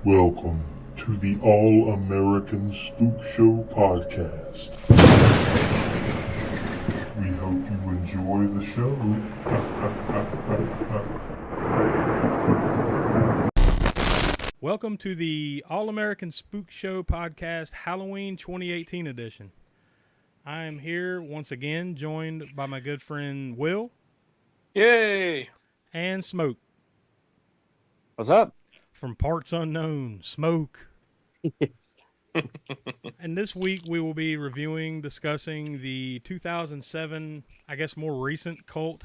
Welcome to the All-American Spookshow podcast. We hope you enjoy the show. Welcome to the All-American Spookshow podcast Halloween 2018 edition. I am here once again joined by my good friend Will. Yay! And Smoke. What's up? From Parts Unknown, Smoke. Yes. And this week we will be discussing the 2007, I guess more recent cult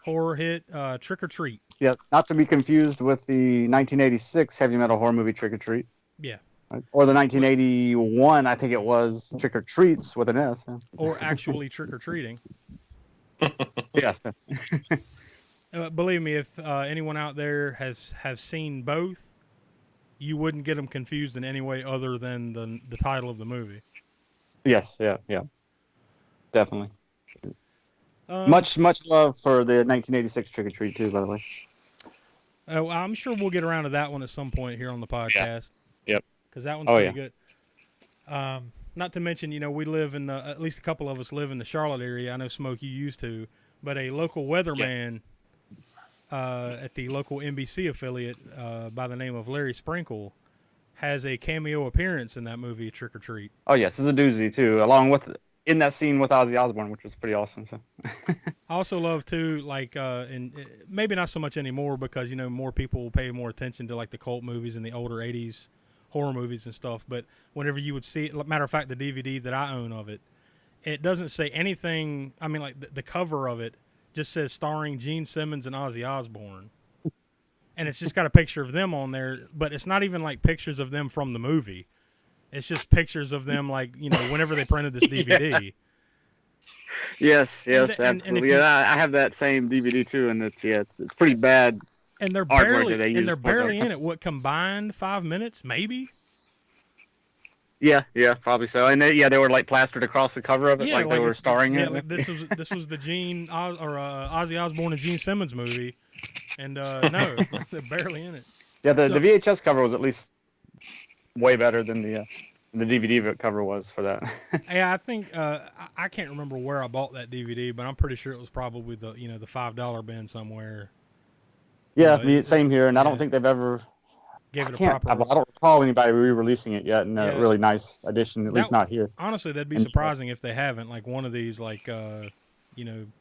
horror hit, Trick or Treat. Yeah, not to be confused with the 1986 heavy metal horror movie Trick or Treat. Yeah. Right? Or the 1981, I think it was, Trick or Treats with an S. Yeah. Or actually Trick or Treating. Yes. Believe me, if anyone out there has seen both, you wouldn't get them confused in any way other than the title of the movie. Yes, yeah. Definitely. Much love for the 1986 Trick or Treat, too, by the way. I'm sure we'll get around to that one at some point here on the podcast. Yeah. Yep. Because that one's pretty good. Not to mention, we live in at least a couple of us live in the Charlotte area. I know, Smoke, you used to. But a local weatherman at the local NBC affiliate by the name of Larry Sprinkle has a cameo appearance in that movie, Trick or Treat. Oh, yes, it's a doozy, too, along with in that scene with Ozzy Osbourne, which was pretty awesome. So. I also love, too, and maybe not so much anymore because, more people pay more attention to, the cult movies and the older 80s horror movies and stuff. But whenever you would see it, matter of fact, the DVD that I own of it, it doesn't say anything. I mean, the cover of it just says starring Gene Simmons and Ozzy Osbourne. And it's just got a picture of them on there, but it's not even pictures of them from the movie. It's just pictures of them whenever they printed this DVD. Yes, absolutely. I have that same DVD too, and it's pretty bad. And they're barely in it. What, combined 5 minutes, maybe? Yeah, probably so. And they were plastered across the cover of it, they were starring in it. This was the Ozzy Osbourne and Gene Simmons movie, and no, they're barely in it. Yeah, the VHS cover was at least way better than the DVD cover was for that. Yeah, I think I can't remember where I bought that DVD, but I'm pretty sure it was probably the the $5 bin somewhere. Yeah, same here, and I don't think they've ever. I don't recall anybody re-releasing it yet in a really nice edition, at least not here. Honestly, that'd be surprising if they haven't. One of these,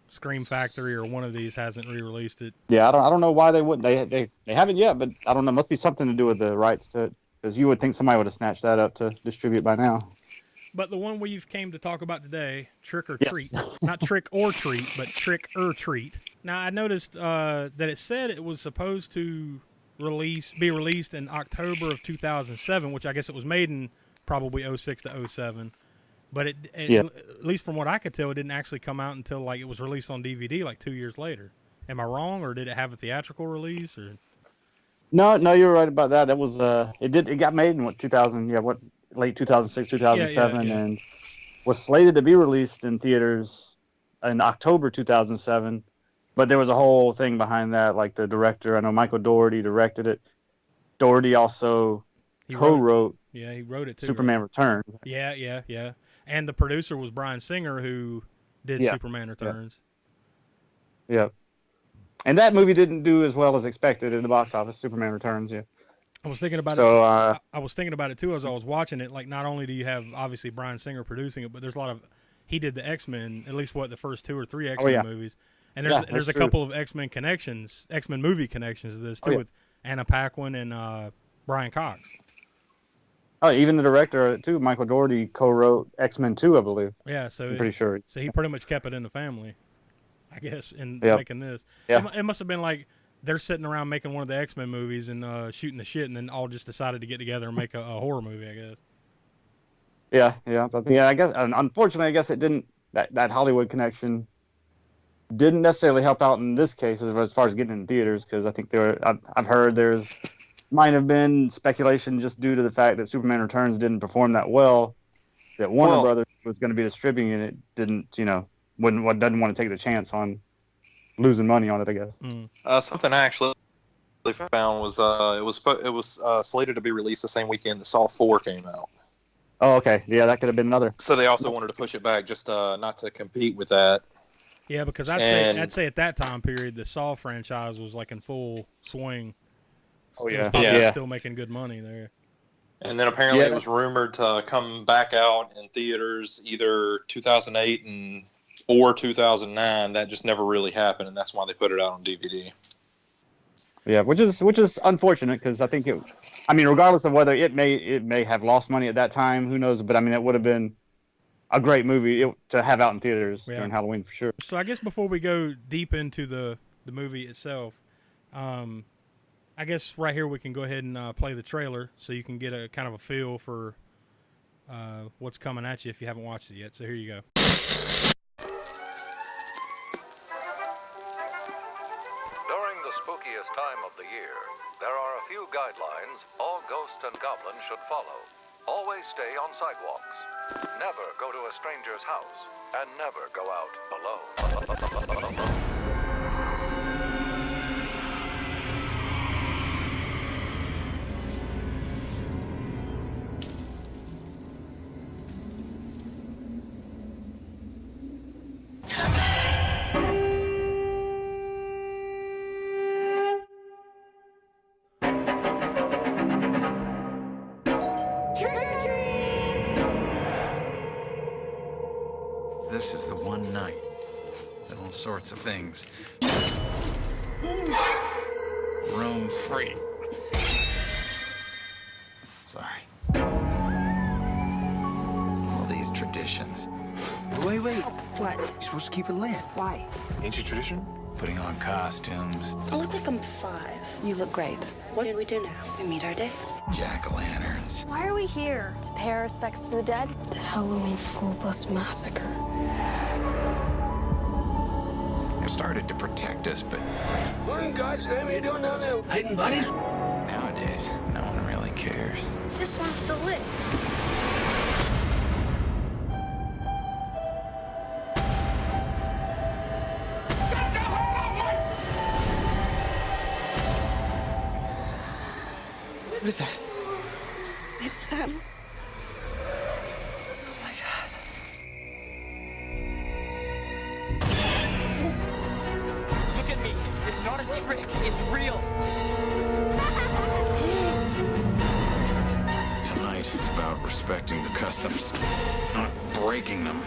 Scream Factory or one of these hasn't re-released it. Yeah, I don't know why they wouldn't. They haven't yet, but I don't know. It must be something to do with the rights to it, because you would think somebody would have snatched that up to distribute by now. But the one we've came to talk about today, Trick or Treat. Not Trick or Treat, but Trick or Treat. Now, I noticed that it said it was supposed to be released in October of 2007, which I guess it was made in probably 06 to 07. But at least from what I could tell, it didn't actually come out until it was released on DVD 2 years later. Am I wrong, or did it have a theatrical release? Or No, you're right about that. That was it got made in 2000? Yeah, late 2006, 2007, and was slated to be released in theaters in October 2007. But there was a whole thing behind that, the director. I know Michael Dougherty directed it. Dougherty also co-wrote. Yeah, he wrote it too. Superman Returns. Yeah. And the producer was Bryan Singer, who did Superman Returns. Yeah. And that movie didn't do as well as expected in the box office. Superman Returns. Yeah. I was thinking about it. I was thinking about it too as I was watching it. Not only do you have obviously Bryan Singer producing it, but there's a lot of. He did the X-Men, at least the first 2 or 3 X-Men movies. And there's a couple of X-Men movie connections to this too, with Anna Paquin and Brian Cox. Oh, even the director too, Michael Dougherty, co-wrote X-Men 2, I believe. Yeah, so I'm pretty sure. So he pretty much kept it in the family, I guess, in making this. Yeah. It must have been they're sitting around making one of the X-Men movies and shooting the shit, and then all just decided to get together and make a horror movie, I guess. Yeah. I guess, unfortunately, it didn't. That Hollywood connection didn't necessarily help out in this case as far as getting in theaters, because I think I've heard might have been speculation just due to the fact that Superman Returns didn't perform that well, that Warner Brothers was going to be distributing it, doesn't want to take the chance on losing money on it, I guess. Something I actually found was it was slated to be released the same weekend that Saw 4 came out. Oh, okay. Yeah, that could have been another. So they also wanted to push it back, just not to compete with that. Yeah, because I'd say at that time period, the Saw franchise was like in full swing. Oh, It yeah. was probably Yeah. still making good money there. And then apparently it was rumored to come back out in theaters either 2008 or 2009. That just never really happened, and that's why they put it out on DVD. Yeah, which is unfortunate because I think regardless of whether it may have lost money at that time, who knows? But I mean, it would have been a great movie to have out in theaters during Halloween for sure. So I guess before we go deep into the movie itself, I guess right here we can go ahead and play the trailer so you can get a kind of a feel for what's coming at you if you haven't watched it yet. So here you go. During the spookiest time of the year, there are a few guidelines all ghosts and goblins should follow. Always stay on sidewalks. Never go to a stranger's house. And never go out alone. This is the one night that all sorts of things roam free. Sorry. All these traditions. Wait. What? You're supposed to keep it lit. Why? Ain't you tradition? Putting on costumes, I look like I'm 5. You look great. What did we do now? We meet our dates. jack-o'-lanterns. Why are we here? To pay our respects to the dead? The Halloween school bus massacre. They started to protect us, but Morning, guys. How you doing down there? Hiding buddies? nowadays, no one really cares. This one's still lit. What is that? It's them. Oh my God. Look at me. It's not a trick. It's real. Tonight is about respecting the customs, not breaking them.